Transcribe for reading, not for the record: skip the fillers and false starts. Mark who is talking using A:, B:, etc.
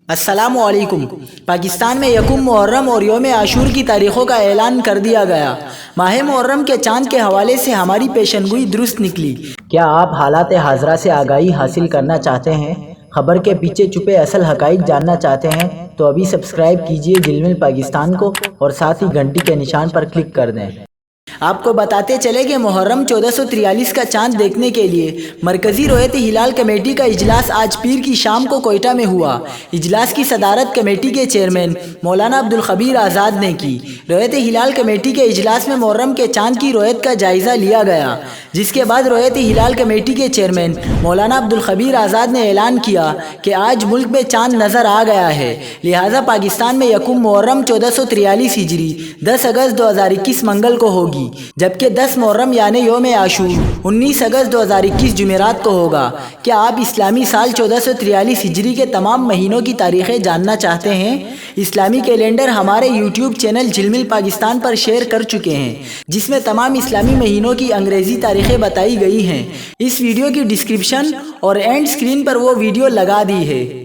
A: السلام علیکم۔ پاکستان میں یکم محرم اور یوم عاشور کی تاریخوں کا اعلان کر دیا گیا۔ ماہ محرم کے چاند کے حوالے سے ہماری پیشنگوئی درست نکلی۔ کیا آپ حالات حاضرہ سے آگاہی حاصل کرنا چاہتے ہیں؟ خبر کے پیچھے چھپے اصل حقائق جاننا چاہتے ہیں تو ابھی سبسکرائب کیجئے جلمل پاکستان کو اور ساتھ ہی گھنٹی کے نشان پر کلک کر دیں۔ آپ کو بتاتے چلے کہ محرم 1443 کا چاند دیکھنے کے لیے مرکزی رؤیت ہلال کمیٹی کا اجلاس آج پیر کی شام کو کوئٹہ میں ہوا۔ اجلاس کی صدارت کمیٹی کے چیئرمین مولانا عبدالخبیر آزاد نے کی۔ رؤیت ہلال کمیٹی کے اجلاس میں محرم کے چاند کی رؤیت کا جائزہ لیا گیا، جس کے بعد رؤیت ہلال کمیٹی کے چیئرمین مولانا عبدالخبیر آزاد نے اعلان کیا کہ آج ملک میں چاند نظر آ گیا ہے، لہٰذا پاکستان میں یکم محرم 1443 ہجری 10 اگست 2021 منگل کو ہوگی، جبکہ 10 محرم یعنی یوم عاشور 19 اگست 2021 جمعرات کو ہوگا۔ کیا آپ اسلامی سال 1443 ہجری کے تمام مہینوں کی تاریخیں جاننا چاہتے ہیں؟ اسلامی کیلنڈر ہمارے یوٹیوب چینل جلمل پاکستان پر شیئر کر چکے ہیں، جس میں تمام اسلامی مہینوں کی انگریزی تاریخیں بتائی گئی ہیں۔ اس ویڈیو کی ڈسکرپشن اور اینڈ اسکرین پر وہ ویڈیو لگا دی ہے۔